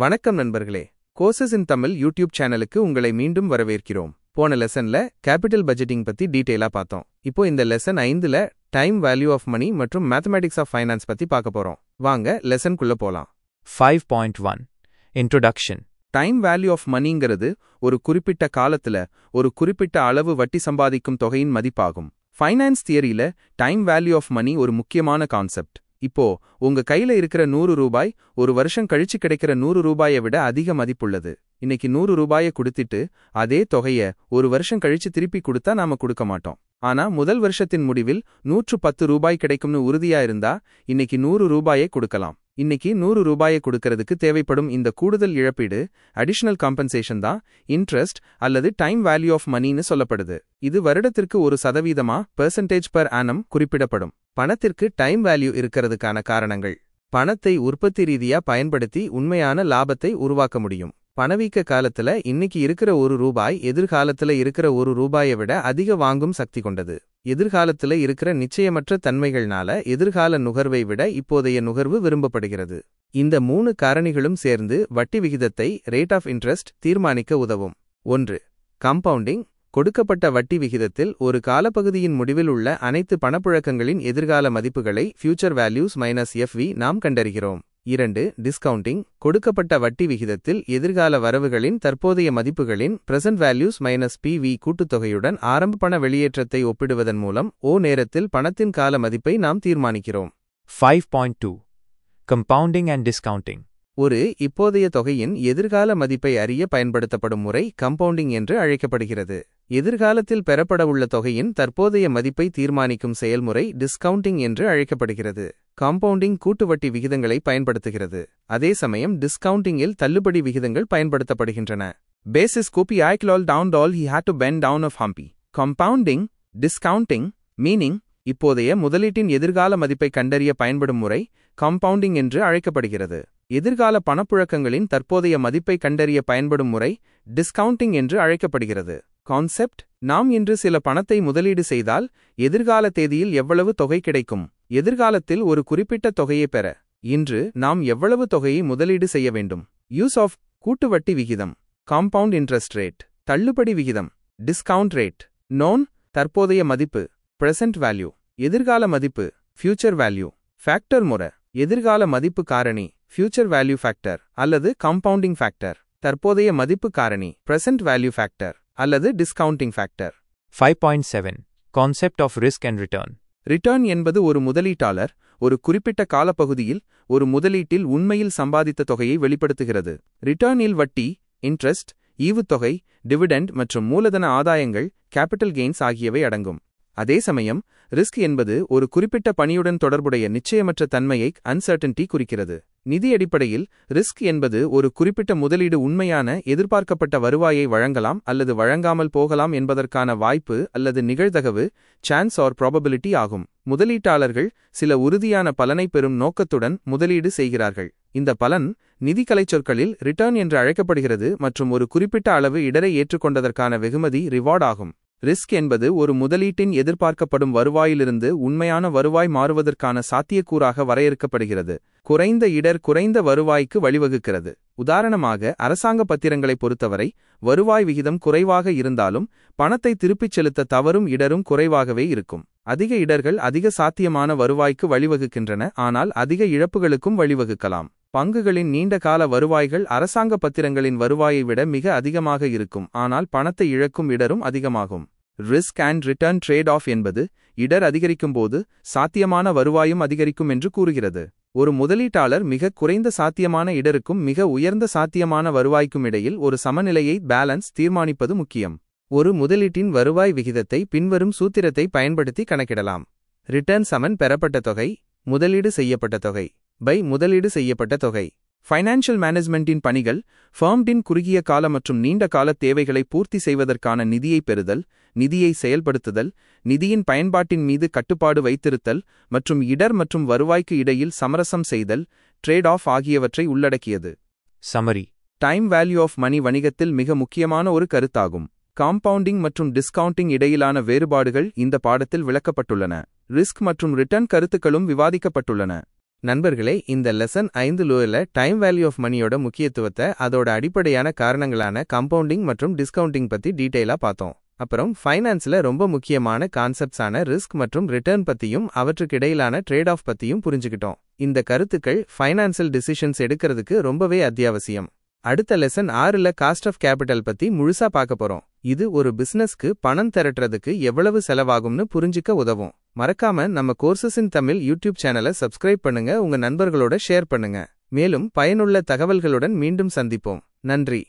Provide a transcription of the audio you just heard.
வணக்கம் நண்பர்களே. கோர்சஸ் இன் தமிழ் யூடியூப் சேனலுக்கு உங்களை மீண்டும் வரவேற்கிறோம். போன லெசன்ல கேபிட்டல் பட்ஜெட்டிங் பத்தி டீடைலா பார்த்தோம். இப்போ இந்த லெசன் 5ல டைம் வேல்யூ ஆஃப் மணி மற்றும் மேத்தமேட்டிக்ஸ் ஆஃப் ஃபைனான்ஸ் பத்தி பார்க்க போறோம். வாங்க லெசன்குள்ள போலாம். 5.1 Introduction. டைம் வேல்யூ ஆஃப் மணிங்கிறது ஒரு குறிப்பிட்ட காலத்துல ஒரு குறிப்பிட்ட அளவு வட்டி சம்பாதிக்கும் தொகையின் மதிப்பாகும். ஃபைனான்ஸ் தியரியில டைம் வேல்யூ ஆஃப் மணி ஒரு முக்கியமான கான்செப்ட். இப்போ உங்க கையில இருக்கிற 100 ரூபாய் ஒரு வருஷம் கழிச்சு கிடைக்கிற 100 ரூபாயை விட அதிக மதிப்புள்ளது. இன்னைக்கு 100 ரூபாயை கொடுத்துட்டு அதே தொகைய ஒரு வருஷம் கழிச்சு திருப்பி கொடுத்தா நாம கொடுக்க மாட்டோம். ஆனா முதல் வருஷத்தின் முடிவில் 110 ரூபாய் கிடைக்கும்னு உறுதியா இருந்தா இன்னைக்கு 100 ரூபாயை கொடுக்கலாம். இன்னைக்கு 100 ரூபாயை கொடுக்கறதுக்கு தேவைப்படும் இந்த கூடுதல் இழப்பீடு அடிஷனல் காம்பன்சேஷன் தான் இன்ட்ரெஸ்ட் அல்லது டைம் வேல்யூ ஆஃப் மணின்னு சொல்லப்படுது. இது வருடத்திற்கு 1% பெர்சன்டேஜ் பர் ஆனம் குறிப்பிடப்படும். பணத்திற்கு டைம் வேல்யூ இருக்கிறதுக்கான காரணங்கள்: பணத்தை உற்பத்தி ரீதியா பயன்படுத்தி உண்மையான லாபத்தை உருவாக்க முடியும். பணவீக்க காலத்துல இன்னைக்கு இருக்கிற 1 ரூபாய் எதிர்காலத்துல இருக்கிற 1 ரூபாயை விட அதிக வாங்கும் சக்தி கொண்டது. எதிர்காலத்துல இருக்கிற நிச்சயமற்ற தன்மைகள்னால எதிர்கால நுகர்வை விட இப்போதைய நுகர்வு விரும்பப்படுகிறது. இந்த 3 காரணிகளும் சேர்ந்து வட்டி விகிதத்தை ரேட் ஆஃப் இன்ட்ரெஸ்ட் தீர்மானிக்க உதவும். 1. கம்பவுண்டிங். கொடுக்கப்பட்ட வட்டி விகிதத்தில் ஒரு காலப்பகுதியின் முடிவில் உள்ள அனைத்து பணப்புழக்கங்களின் எதிர்கால மதிப்புகளை ஃபியூச்சர் வேல்யூஸ் மைனஸ் FV நாம் கண்டறிகிறோம். 2. டிஸ்கவுண்டிங். கொடுக்கப்பட்ட வட்டி விகிதத்தில் எதிர்கால வரவுகளின் தற்போதைய மதிப்புகளின் பிரசன்ட் வேல்யூஸ் மைனஸ் PV கூட்டுத்தொகையுடன் ஆரம்ப பண வெளியேற்றத்தை ஒப்பிடுவதன் மூலம் நேரத்தில் பணத்தின் கால மதிப்பை நாம் தீர்மானிக்கிறோம். 5.2 Compounding and Discounting. ஒரு இப்போதைய தொகையின் எதிர்கால மதிப்பை அறிய பயன்படுத்தப்படும் முறை கம்பவுண்டிங் என்று அழைக்கப்படுகிறது. எதிர்காலத்தில் பெறப்படவுள்ள தொகையின் தற்போதைய மதிப்பை தீர்மானிக்கும் செயல்முறை டிஸ்கவுண்டிங் என்று அழைக்கப்படுகிறது. காம்பவுண்டிங் கூட்டுவட்டி விகிதங்களை பயன்படுத்துகிறது. அதே சமயம் டிஸ்கவுண்டிங்கில் தள்ளுபடி விகிதங்கள் பயன்படுத்தப்படுகின்றன. பேசிஸ் கோபி ஐக்லால் டவுன் டால் he had to bend down of Hampi. Compounding, discounting, meaning இப்போதைய முதலீட்டின் எதிர்கால மதிப்பை கண்டறிய பயன்படும் முறை காம்பவுண்டிங் என்று அழைக்கப்படுகிறது. எதிர்கால பணப்புழக்கங்களின் தற்போதைய மதிப்பை கண்டறிய பயன்படும் முறை டிஸ்கவுண்டிங் என்று அழைக்கப்படுகிறது. கான்செப்ட்: நாம் இன்று சில பணத்தை முதலீடு செய்தால் எதிர்கால தேதியில் எவ்வளவு தொகை கிடைக்கும்? எதிர்காலத்தில் ஒரு குறிப்பிட்ட தொகையை பெற இன்று நாம் எவ்வளவு தொகையை முதலீடு செய்ய வேண்டும்? யூஸ் ஆஃப் கூட்டுவட்டி விகிதம், காம்பவுண்ட் இன்ட்ரெஸ்ட் ரேட், தள்ளுபடி விகிதம், டிஸ்கவுண்ட் ரேட். நோன் தற்போதைய மதிப்பு, பிரசன்ட் வேல்யூ, எதிர்கால மதிப்பு, ஃபியூச்சர் வேல்யூ. ஃபேக்டர் முறை: எதிர்கால மதிப்பு காரணி, ஃபியூச்சர் வேல்யூ ஃபேக்டர் அல்லது கம்பவுண்டிங் ஃபேக்டர். தற்போதைய மதிப்பு காரணி, பிரசன்ட் வேல்யூ ஃபேக்டர் அல்லது discounting factor. 5.7 Concept of Risk and Return. Return என்பது ஒரு முதலீட்டாளர் ஒரு குறிப்பிட்ட காலப்பகுதியில் ஒரு முதலீட்டில் உண்மையில் சம்பாதித்த தொகையை வெளிப்படுத்துகிறது. ரிட்டர்னில் வட்டி, இன்ட்ரெஸ்ட், ஈவுத்தொகை, டிவிடெண்ட் மற்றும் மூலதன ஆதாயங்கள் கேபிட்டல் கெய்ன்ஸ் ஆகியவை அடங்கும். அதே சமயம் ரிஸ்க் என்பது ஒரு குறிப்பிட்ட பணியுடன் தொடர்புடைய நிச்சயமற்ற தன்மையை அன்சர்டன்டி குறிக்கிறது. நிதி அடிப்படையில் ரிஸ்க் என்பது ஒரு குறிப்பிட்ட முதலீடு உண்மையான எதிர்பார்க்கப்பட்ட வருவாயை வழங்கலாம் அல்லது வழங்காமல் போகலாம் என்பதற்கான வாய்ப்பு அல்லது நிகழ்தகவு, சான்ஸ் ஆர் ப்ராபபிலிட்டி ஆகும். முதலீட்டாளர்கள் சில உறுதியான பலனை பெறும் நோக்கத்துடன் முதலீடு செய்கிறார்கள். இந்த பலன் நிதி கலைச்சொற்களில் ரிட்டர்ன் என்று அழைக்கப்படுகிறது மற்றும் ஒரு குறிப்பிட்ட அளவு இடரை ஏற்றுக்கொண்டதற்கான வெகுமதி ரிவார்ட் ஆகும். ரிஸ்க் என்பது ஒரு முதலீட்டின் எதிர்பார்க்கப்படும் வருவாயிலிருந்து உண்மையான வருவாய் மாறுவதற்கான சாத்தியக்கூறாக வரையறுக்கப்படுகிறது. குறைந்த இடர் குறைந்த வருவாய்க்கு வழிவகுக்கிறது. உதாரணமாக, அரசாங்க பத்திரங்களை பொறுத்தவரை வருவாய் விகிதம் குறைவாக இருந்தாலும் பணத்தை திருப்பிச் செலுத்த தவறும் இடரும் குறைவாகவே இருக்கும். அதிக இடர்கள் அதிக சாத்தியமான வருவாய்க்கு வழிவகுக்கின்றன, ஆனால் அதிக இழப்புகளுக்கும் வழிவகுக்கலாம். பங்குகளின் நீண்ட கால வருவாய்கள் அரசாங்க பத்திரங்களின் வருவாயை விட மிக அதிகமாக இருக்கும், ஆனால் பணத்தை இழக்கும் இடரும் அதிகமாகும். Risk and return trade off என்பது இடர் அதிகரிக்கும்போது சாத்தியமான வருவாயும் அதிகரிக்கும் என்று கூறுகிறது. ஒரு முதலீட்டாளர் மிக குறைந்த சாத்தியமான இடருக்கும் மிக உயர்ந்த சாத்தியமான வருவாய்க்கும் இடையில் ஒரு சமநிலையை பேலன்ஸ் தீர்மானிப்பது முக்கியம். ஒரு முதலீட்டின் வருவாய் விகிதத்தை பின்வரும் சூத்திரத்தை பயன்படுத்தி கணக்கிடலாம். ரிட்டர்ன் சமன் பெறப்பட்ட தொகை முதலீடு செய்யப்பட்ட தொகை பை முதலீடு செய்யப்பட்ட தொகை. ஃபைனான்ஷியல் மேனேஜ்மெண்டின் பணிகள் ஃபர்ம்டின் குறுகிய கால மற்றும் நீண்ட கால தேவைகளை பூர்த்தி செய்வதற்கான நிதியை பெறுதல், நிதியை செயல்படுத்துதல், நிதியின் பயன்பாட்டின் மீது கட்டுப்பாடு வைத்திருத்தல் மற்றும் இடர் மற்றும் வருவாய்க்கு இடையில் சமரசம் செய்தல், ட்ரேட் ஆஃப் ஆகியவற்றை உள்ளடக்கியது. Summary: time value of money வணிகத்தில் மிக முக்கியமான ஒரு கருத்தாகும். காம்பவுண்டிங் மற்றும் டிஸ்கவுண்டிங் இடையிலான வேறுபாடுகள் இந்த பாடத்தில் விளக்கப்பட்டுள்ளன. ரிஸ்க் மற்றும் ரிட்டர்ன் கருத்துக்களும் விவாதிக்கப்பட்டுள்ளன. நண்பர்களே, இந்த லெசன் 5ல டைம் வேல்யூ ஆஃப் மணியோட முக்கியத்துவத்தை, அதோட அடிப்படையான காரணங்களான கம்பவுண்டிங் மற்றும் டிஸ்கவுண்டிங் பத்தி டீடைலா பார்த்தோம். அப்புறம் ஃபைனான்ஸ்ல ரொம்ப முக்கியமான கான்செப்ட்ஸான ரிஸ்க் மற்றும் ரிட்டர்ன் பத்தியும் அவற்றுக்கு இடையிலான ட்ரேட் ஆஃப் பத்தியும் புரிஞ்சுக்கிட்டோம். இந்த கருத்துக்கள் ஃபைனான்சியல் டிசிஷன்ஸ் எடுக்கிறதுக்கு ரொம்பவே அத்தியாவசியம். அடுத்த லெசன் 6ல காஸ்ட் ஆஃப் கேபிட்டல் பத்தி முழுசா பார்க்க போறோம். இது ஒரு பிசினஸ்க்கு பணம் திரட்டுறதுக்கு எவ்வளவு செலவாகும்னு புரிஞ்சிக்க உதவும். மறக்காம நம்ம கோர்சஸ் இன் தமிழ் யூடியூப் சேனலை சப்ஸ்கிரைப் பண்ணுங்க, உங்க நண்பர்களோட ஷேர் பண்ணுங்க. மேலும் பயனுள்ள தகவல்களுடன் மீண்டும் சந்திப்போம். நன்றி.